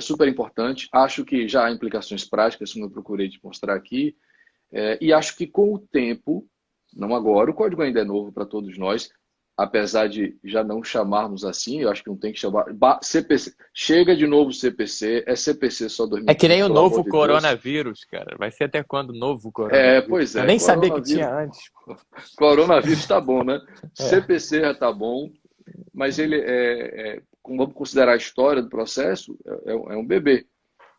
super importante, acho que já há implicações práticas, como eu procurei te mostrar aqui, e acho que com o tempo, não agora, o código ainda é novo para todos nós, apesar de já não chamarmos assim, eu acho que não tem que chamar. CPC. Chega de novo CPC, é CPC só
É que nem
2020,
o
pelo amor
novo
de Deus.
coronavírus, cara. Vai ser até quando o novo coronavírus?
Pois
Eu
é,
nem sabia que tinha
coronavírus,
antes.
coronavírus tá bom, né?
É,
CPC já tá bom, mas ele como vamos considerar a história do processo, é um bebê.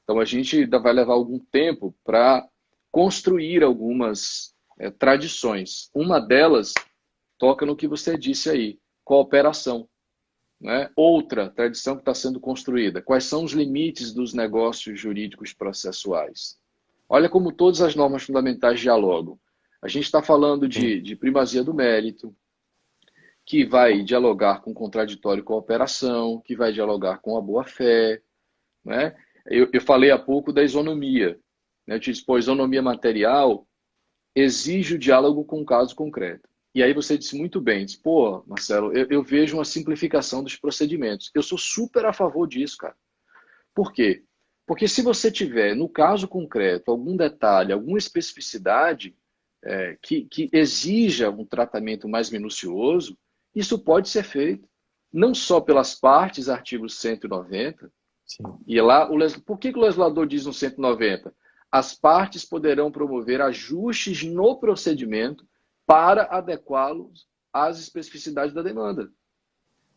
Então a gente ainda vai levar algum tempo para construir algumas tradições. Uma delas toca no que você disse aí, cooperação. Né? Outra tradição que está sendo construída, quais são os limites dos negócios jurídicos processuais? Olha como todas as normas fundamentais dialogam. A gente está falando
sim,
de primazia do mérito, que vai dialogar com contraditório e cooperação, que vai dialogar com a boa-fé. Né? Eu falei há pouco da isonomia. Né? Eu te disse, pô, isonomia material exige o diálogo com o caso concreto. E aí você disse muito bem, disse, pô, Marcelo, eu vejo uma simplificação dos procedimentos. Eu sou super a favor disso, cara. Por quê? Porque se você tiver, no caso concreto, algum detalhe, alguma especificidade que exija um tratamento mais minucioso, isso pode ser feito. Não só pelas partes, artigo 190,
sim,
e lá, por que o legislador diz no 190? As partes poderão promover ajustes no procedimento para adequá-los às especificidades da demanda.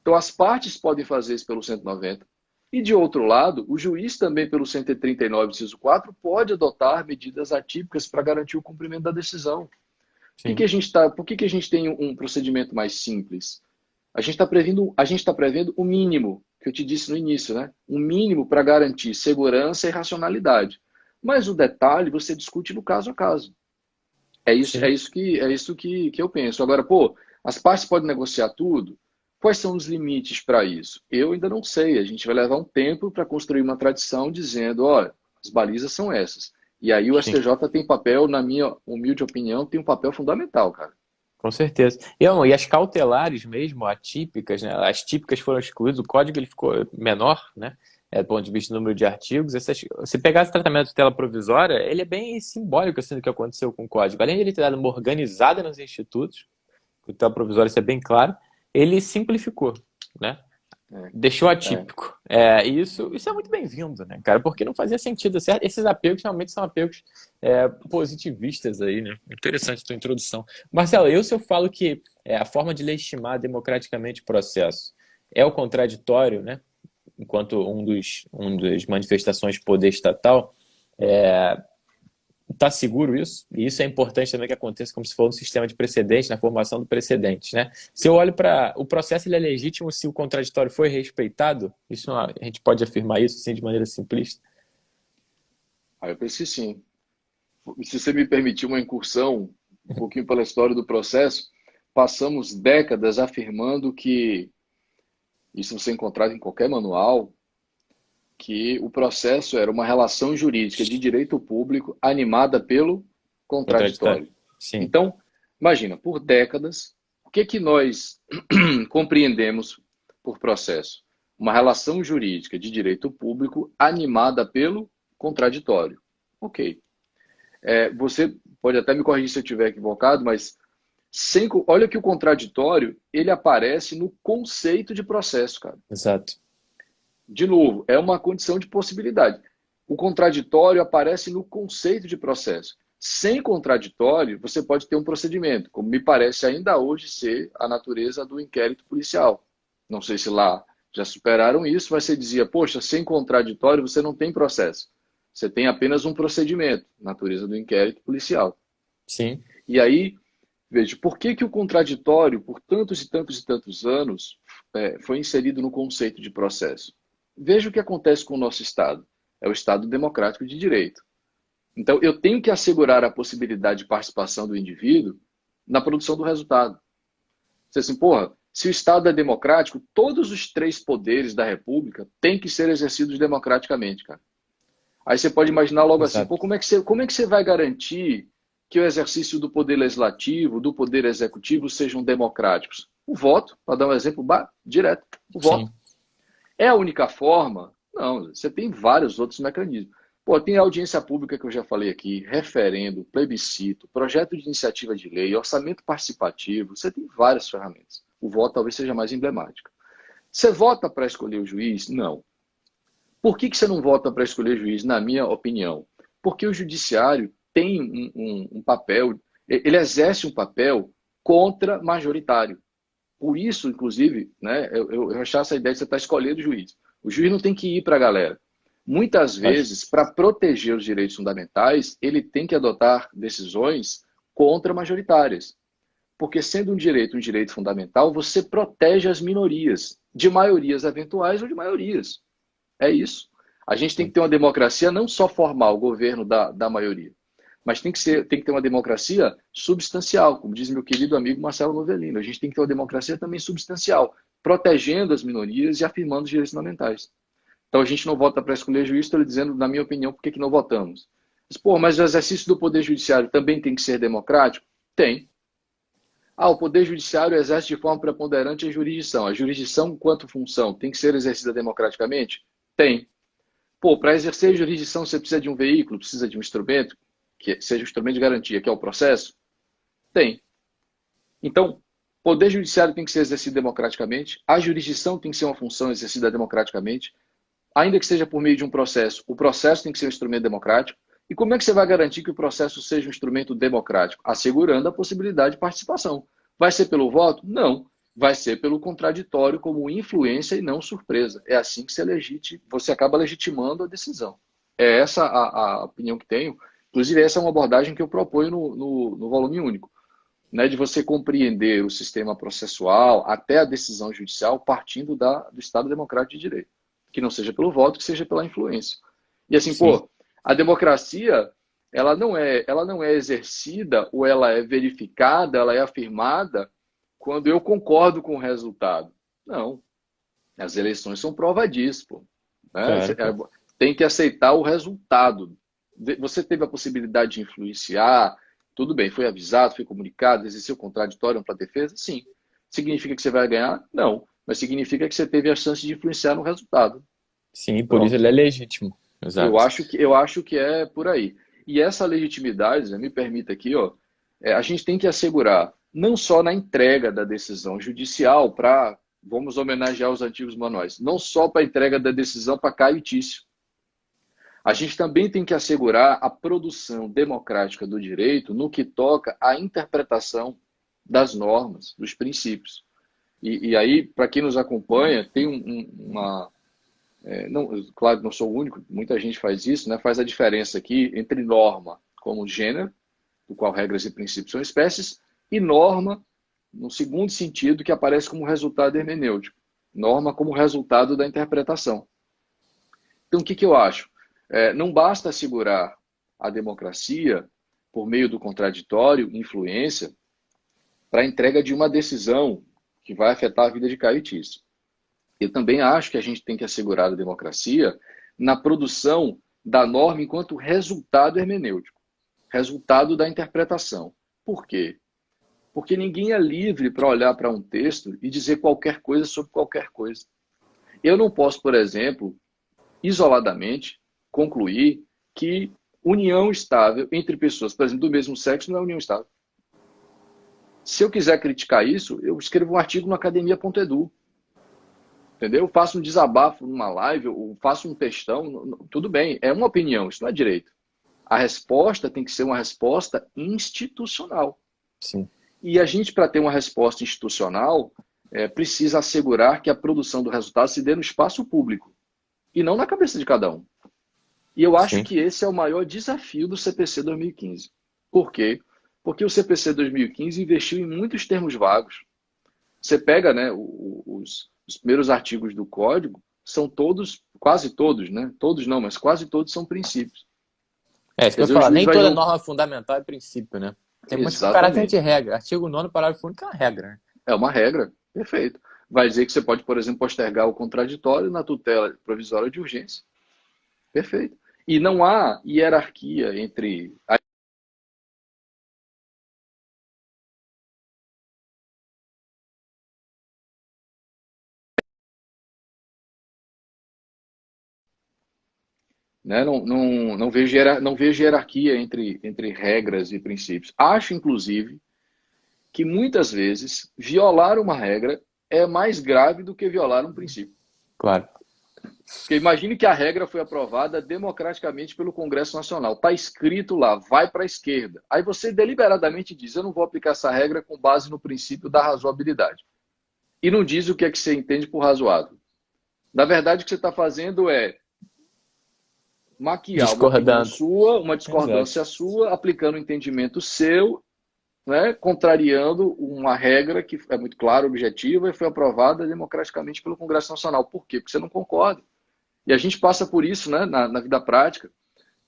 Então, as partes podem fazer isso pelo 190. E, de outro lado, o juiz também, pelo 139, inciso 4, pode adotar medidas atípicas para garantir o cumprimento da decisão.
sim,
Por que a gente tem um procedimento mais simples? A gente está prevendo o mínimo, que eu te disse no início, né? Um mínimo para garantir segurança e racionalidade. Mas o detalhe você discute no caso a caso.
sim.
É isso que eu penso. Agora, pô, as partes podem negociar tudo? Quais são os limites para isso? Eu ainda não sei. A gente vai levar um tempo para construir uma tradição dizendo, olha, as balizas são essas. E aí o
Sim.
STJ tem papel, na minha humilde opinião, tem um papel fundamental, cara.
Com certeza. E as cautelares mesmo, atípicas, né? As típicas foram excluídas, o código ele ficou menor, né? Do ponto de vista do número de artigos. Se pegar esse tratamento de tutela provisória, ele é bem simbólico assim, do que aconteceu com o código. Além de ele ter dado uma organizada nos institutos, o tutela provisória, isso é bem claro, ele simplificou, né?
É,
Deixou
é.
atípico. Isso é muito bem-vindo, né, cara? Porque não fazia sentido. Esses apegos realmente são apegos positivistas aí, né? Interessante a tua introdução. Marcelo, se eu falo que a forma de legitimar democraticamente o processo é o contraditório, né? Enquanto um das manifestações de poder estatal, está seguro isso? E isso é importante também que aconteça como se fosse um sistema de precedente, na formação do precedente, né? Se eu olho para o processo, ele é legítimo se o contraditório foi respeitado? Isso a gente pode afirmar isso assim de maneira simplista?
Aí eu pensei sim. Se você me permitir uma incursão um pouquinho pela história do processo, passamos décadas afirmando que, isso você encontrado em qualquer manual, que o processo era uma relação jurídica de direito público animada pelo
Contraditório.
contraditório.
Sim,
Então, imagina, por décadas, o que que nós compreendemos por processo? Uma relação jurídica de direito público animada pelo contraditório. Ok. Você pode até me corrigir se eu estiver equivocado, mas olha que o contraditório ele aparece no conceito de processo, cara.
exato.
De novo, é uma condição de possibilidade. O contraditório aparece no conceito de processo. Sem contraditório, você pode ter um procedimento, como me parece ainda hoje ser a natureza do inquérito policial. Não sei se lá já superaram isso, mas você dizia, poxa, sem contraditório você não tem processo. Você tem apenas um procedimento, natureza do inquérito policial.
Sim,
E aí, veja, por que que o contraditório, por tantos e tantos e tantos anos, foi inserido no conceito de processo? Veja o que acontece com o nosso Estado. É o Estado democrático de direito. Então, eu tenho que assegurar a possibilidade de participação do indivíduo na produção do resultado. Você assim, porra, se o Estado é democrático, todos os três poderes da República têm que ser exercidos democraticamente, cara. Aí você pode imaginar logo assim, pô,
exato.
como é que você vai garantir que o exercício do poder legislativo, do poder executivo sejam democráticos? O voto, para dar um exemplo direto, o voto.
Sim,
É a única forma? Não, você tem vários outros mecanismos. Pô, tem a audiência pública que eu já falei aqui, referendo, plebiscito, projeto de iniciativa de lei, orçamento participativo, você tem várias ferramentas. O voto talvez seja mais emblemático. Você vota para escolher o juiz? Não. Por que você não vota para escolher juiz, na minha opinião? Porque o judiciário tem um papel, ele exerce um papel contra-majoritário. Por isso, inclusive, né, eu rechaço a ideia de você estar escolhendo o juiz. O juiz não tem que ir para a galera. Muitas
acho,
vezes, para proteger os direitos fundamentais, ele tem que adotar decisões contra-majoritárias. Porque sendo um direito fundamental, você protege as minorias, de maiorias eventuais ou de maiorias. É isso. A gente tem que
sim,
ter uma democracia não só formal, o governo da maioria, mas tem que ter uma democracia substancial, como diz meu querido amigo Marcelo Novelino. A gente tem que ter uma democracia também substancial, protegendo as minorias e afirmando os direitos fundamentais. Então a gente não vota para escolher juiz, estou lhe dizendo, na minha opinião, por que que não votamos. Mas o exercício do Poder Judiciário também tem que ser democrático? Tem. O Poder Judiciário exerce de forma preponderante a jurisdição. A jurisdição, quanto função, tem que ser exercida democraticamente? Tem. Para exercer a jurisdição você precisa de um veículo, precisa de um instrumento, que seja um instrumento de garantia, que é o processo? Tem. Então, poder judiciário tem que ser exercido democraticamente, a jurisdição tem que ser uma função exercida democraticamente, ainda que seja por meio de um processo, o processo tem que ser um instrumento democrático. E como é que você vai garantir que o processo seja um instrumento democrático? Assegurando a possibilidade de participação. Vai ser pelo voto? Não. Vai ser pelo contraditório como influência e não surpresa. É assim que você acaba legitimando a decisão. É essa a opinião que tenho. Inclusive, essa é uma abordagem que eu proponho no volume único, né, de você compreender o sistema processual até a decisão judicial partindo do Estado Democrático de Direito. Que não seja pelo voto, que seja pela influência. E assim,
sim,
a democracia, ela não é exercida ou ela é verificada, ela é afirmada quando eu concordo com o resultado. Não. As eleições são prova disso, pô. Né?
claro, pô.
Tem que aceitar o resultado. Você teve a possibilidade de influenciar, tudo bem, foi avisado, foi comunicado, exerceu contraditório para a defesa? Sim. Significa que você vai ganhar? Não. Mas significa que você teve a chance de influenciar no resultado.
Sim, por isso
Pronto.
ele é legítimo.
Eu
Exato.
acho que, eu acho que é por aí. E essa legitimidade, me permita aqui, ó, a gente tem que assegurar, não só na entrega da decisão judicial para, vamos homenagear os antigos manuais, não só para a entrega da decisão para Caio e Tício. A gente também tem que assegurar a produção democrática do direito no que toca à interpretação das normas, dos princípios. E aí, para quem nos acompanha, tem uma. Não, claro, não sou o único, muita gente faz isso, né? Faz a diferença aqui entre norma como gênero, do qual regras e princípios são espécies, e norma, no segundo sentido, que aparece como resultado hermenêutico. Norma como resultado da interpretação. Então, o que eu acho? Não basta assegurar a democracia por meio do contraditório, influência, para a entrega de uma decisão que vai afetar a vida de Caio e Tício. Eu também acho que a gente tem que assegurar a democracia na produção da norma enquanto resultado hermenêutico, resultado da interpretação. Por quê? Porque ninguém é livre para olhar para um texto e dizer qualquer coisa sobre qualquer coisa. Eu não posso, por exemplo, isoladamente, concluir que união estável entre pessoas, por exemplo, do mesmo sexo não é união estável. Se eu quiser criticar isso, eu escrevo um artigo no academia.edu. Entendeu? Eu faço um desabafo numa live, eu faço um textão, tudo bem, é uma opinião, isso não é direito. A resposta tem que ser uma resposta institucional.
Sim.
E a gente, para ter uma resposta institucional, precisa assegurar que a produção do resultado se dê no espaço público e não na cabeça de cada um. E eu acho
Sim.
que esse é o maior desafio do CPC 2015. Por quê? Porque o CPC 2015 investiu em muitos termos vagos. Você pega, né, os primeiros artigos do código, são todos, quase todos, né? Todos não, mas quase todos são princípios.
É isso que
Quer
eu
dizer,
ia
o
falar.
juiz
Nem
vai
toda
não...
norma fundamental é princípio, né? Tem umas com caráter de
Exatamente.
regra. Artigo 9º, parágrafo único é uma regra, né?
É uma regra, perfeito. Vai dizer que você pode, por exemplo, postergar o contraditório na tutela provisória de urgência. Perfeito. E não há hierarquia entre... Né? Não vejo hierarquia entre regras e princípios. Acho, inclusive, que muitas vezes violar uma regra é mais grave do que violar um princípio.
Claro.
Porque imagine que a regra foi aprovada democraticamente pelo Congresso Nacional. Está escrito lá, vai para a esquerda. Aí você deliberadamente diz, eu não vou aplicar essa regra com base no princípio da razoabilidade. E não diz o que é que você entende por razoável. Na verdade, o que você está fazendo é maquiar uma opinião
Discordando.
sua, uma
Exato.
discordância sua, aplicando um entendimento seu, né, contrariando uma regra que é muito clara, objetiva e foi aprovada democraticamente pelo Congresso Nacional. Por quê? Porque você não concorda. E a gente passa por isso, né, na vida prática.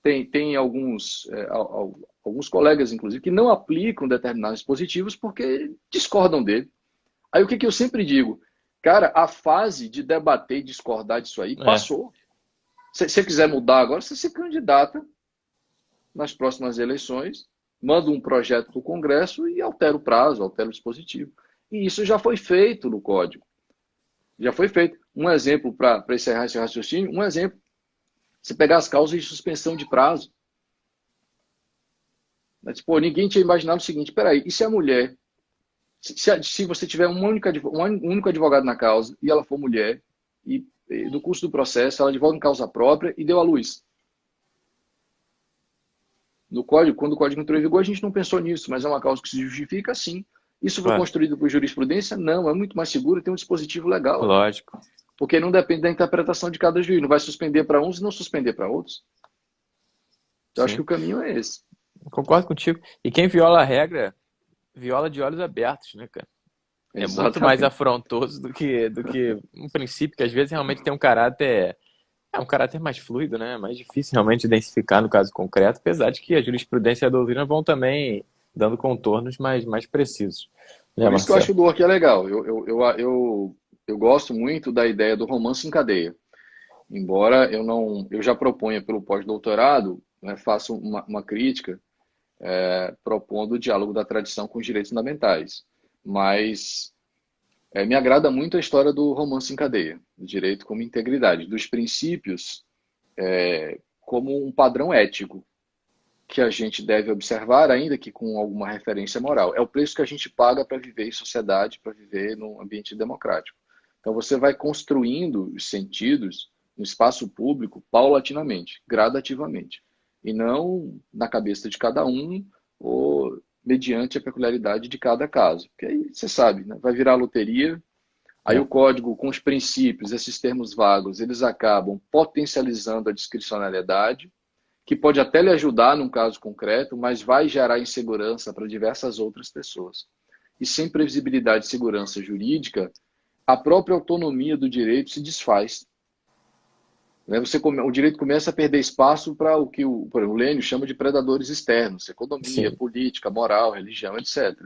Tem alguns colegas, inclusive, que não aplicam determinados dispositivos porque discordam dele. Aí o que eu sempre digo? Cara, a fase de debater e discordar disso aí
É.
passou. Se você quiser mudar agora, você se candidata nas próximas eleições, manda um projeto para o Congresso e altera o prazo, altera o dispositivo. E isso já foi feito no código. Já foi feito. Um exemplo, para encerrar esse raciocínio, um exemplo. Você pegar as causas de suspensão de prazo. Mas, pô, ninguém tinha imaginado o seguinte, peraí, e se a mulher, se você tiver um único advogado na causa e ela for mulher, e no curso do processo ela advoga em causa própria e deu à luz? No código, quando o código entrou em vigor, a gente não pensou nisso, mas é uma causa que se justifica, sim. Isso foi
Claro.
construído por jurisprudência? Não, é muito mais seguro e tem um dispositivo legal aqui.
Lógico.
Porque não depende da interpretação de cada juiz. Não vai suspender para uns e não suspender para outros. Eu acho que
Sim.
o caminho é esse.
Concordo contigo. E quem viola a regra, viola de olhos abertos, né, cara? É muito mais
Exatamente.
afrontoso do que um princípio que às vezes realmente tem um caráter mais fluido, né? Mais difícil realmente de identificar no caso concreto, apesar de que a jurisprudência e a doutrina vão também dando contornos mais precisos. Né,
Por isso que eu
Marcelo?
acho o Dworkin é legal. Eu gosto muito da ideia do romance em cadeia. Embora eu já proponha pelo pós-doutorado, né, faço uma crítica propondo o diálogo da tradição com os direitos fundamentais. Mas me agrada muito a história do romance em cadeia, do direito como integridade, dos princípios como um padrão ético que a gente deve observar, ainda que com alguma referência moral. É o preço que a gente paga para viver em sociedade, para viver num ambiente democrático. Então você vai construindo os sentidos no espaço público paulatinamente, gradativamente, e não na cabeça de cada um ou mediante a peculiaridade de cada caso. Porque aí você sabe, né? Vai virar loteria, aí
É.
o código com os princípios, esses termos vagos, eles acabam potencializando a discricionariedade, que pode até lhe ajudar num caso concreto, mas vai gerar insegurança para diversas outras pessoas. E sem previsibilidade e segurança jurídica, a própria autonomia do direito se desfaz. Né? O direito começa a perder espaço para o que por exemplo, o Lênio chama de predadores externos, economia,
Sim.
política, moral, religião, etc.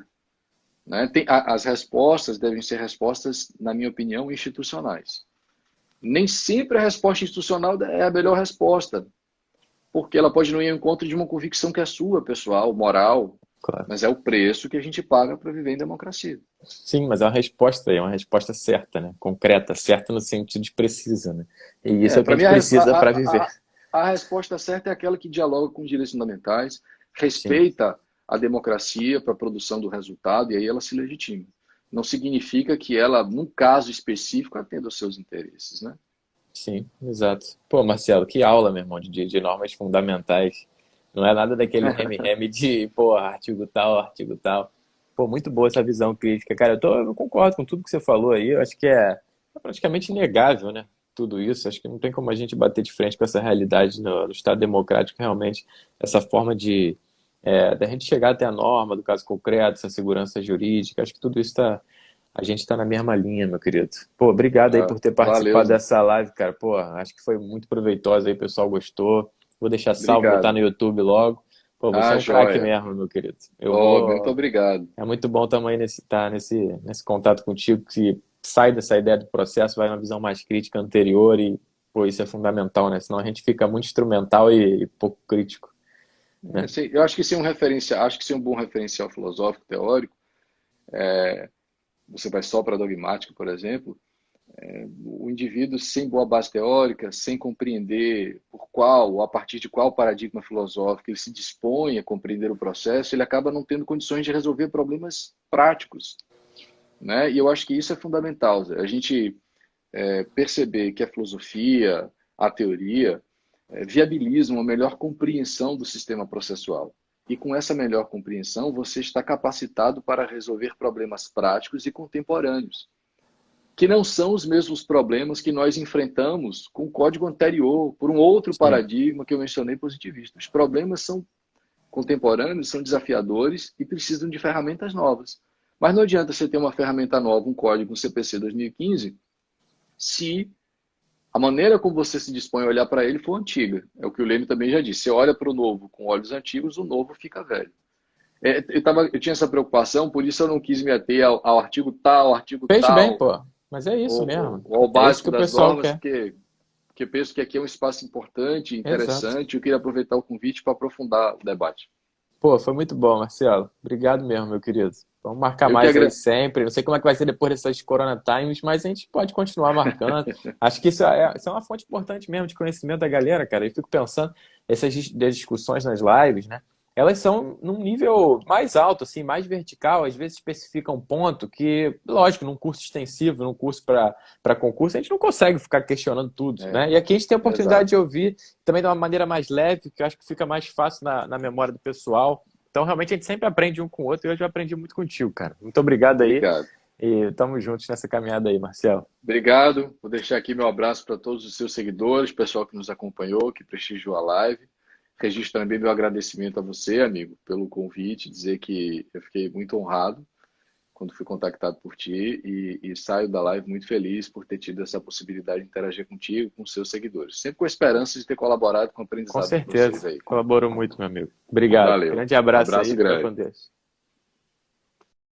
Né? As respostas devem ser respostas, na minha opinião, institucionais. Nem sempre a resposta institucional é a melhor resposta, porque ela pode não ir ao encontro de uma convicção que é sua, pessoal, moral.
Claro.
Mas é o preço que a gente paga para viver em democracia.
Sim, mas é uma resposta aí, é uma resposta certa, né? Concreta, certa no sentido de precisa, né? E isso é o que a
Para mim,
gente precisa para viver.
a resposta certa é aquela que dialoga com os direitos fundamentais,
Sim,
respeita a democracia para a produção do resultado e aí ela se legitima. Não significa que ela, num caso específico, atenda aos seus interesses, né?
sim, exato. Pô, Marcelo, que aula, meu irmão, de normas fundamentais. Não é nada daquele reme-reme de, pô, artigo tal, artigo tal. Pô, muito boa essa visão crítica. Cara, eu concordo com tudo que você falou aí. Eu acho que é praticamente inegável, né? Tudo isso. Acho que não tem como a gente bater de frente com essa realidade no Estado democrático, realmente. Essa forma da gente chegar até a norma, do caso concreto, essa segurança jurídica. Acho que tudo isso a gente está na mesma linha, meu querido. Pô, obrigado aí por ter
Valeu,
participado
Zé.
dessa live, cara. Pô, acho que foi muito proveitosa aí, o pessoal gostou. Vou deixar salvo, botar
Obrigado.
no YouTube logo. Pô, você é um craque
Joia.
mesmo, meu querido. Eu
Óbvio, muito
vou.
obrigado.
É muito bom também nesse contato contigo, que sai dessa ideia do processo, vai numa visão mais crítica anterior e, pô, isso é fundamental, né? Senão a gente fica muito instrumental e pouco crítico, né?
Eu acho que ser um referencial, acho que ser um bom referencial filosófico, teórico, você vai só para a dogmática, por exemplo, o indivíduo sem boa base teórica, sem compreender por qual, ou a partir de qual paradigma filosófico ele se dispõe a compreender o processo, ele acaba não tendo condições de resolver problemas práticos, né? E eu acho que isso é fundamental, Zé. A gente perceber que a filosofia, a teoria, viabilizam uma melhor compreensão do sistema processual. E com essa melhor compreensão, você está capacitado para resolver problemas práticos e contemporâneos, que não são os mesmos problemas que nós enfrentamos com o código anterior, por um outro
Sim,
paradigma que eu mencionei positivista. Os problemas são contemporâneos, são desafiadores e precisam de ferramentas novas. Mas não adianta você ter uma ferramenta nova, um código, um CPC 2015, se a maneira como você se dispõe a olhar para ele for antiga. É o que o Leme também já disse. Você olha para o novo com olhos antigos, o novo fica velho. Eu tinha essa preocupação, por isso eu não quis me ater ao artigo
fez bem,
tal,
pô. Mas é isso mesmo.
ou ao
É isso que
básico
o
das
pessoal
normas,
quer.
porque penso que aqui é um espaço importante,
Exato.
interessante. Eu queria aproveitar o convite para aprofundar o debate.
Pô, foi muito bom, Marcelo. Obrigado mesmo, meu querido. Vamos marcar
Eu que
mais aí
agra...
sempre. Não sei como é que vai ser depois dessas Corona Times, mas a gente pode continuar marcando. Acho que isso é uma fonte importante mesmo de conhecimento da galera, cara. Eu fico pensando, essas discussões nas lives, né? Elas são num nível mais alto, assim, mais vertical. Às vezes especifica um ponto que, lógico, num curso extensivo, num curso para concurso, a gente não consegue ficar questionando tudo, né? E aqui a gente tem a oportunidade
Exato.
de ouvir também de uma maneira mais leve, que eu acho que fica mais fácil na memória do pessoal. Então, realmente, a gente sempre aprende um com o outro e hoje eu aprendi muito contigo, cara. Muito obrigado aí
Obrigado.
e tamo juntos nessa caminhada aí, Marcelo.
Obrigado. Vou deixar aqui meu abraço para todos os seus seguidores, pessoal que nos acompanhou, que prestigiou a live. Registro também meu agradecimento a você, amigo, pelo convite, dizer que eu fiquei muito honrado quando fui contactado por ti e saio da live muito feliz por ter tido essa possibilidade de interagir contigo, com os seus seguidores. Sempre com a esperança de ter colaborado com o
Com
aprendizado de vocês
certeza.
aí.
Colaborou muito, meu amigo. Obrigado.
Valeu.
Grande
Um
abraço
abraço
aí. Fica com
grande.
Deus.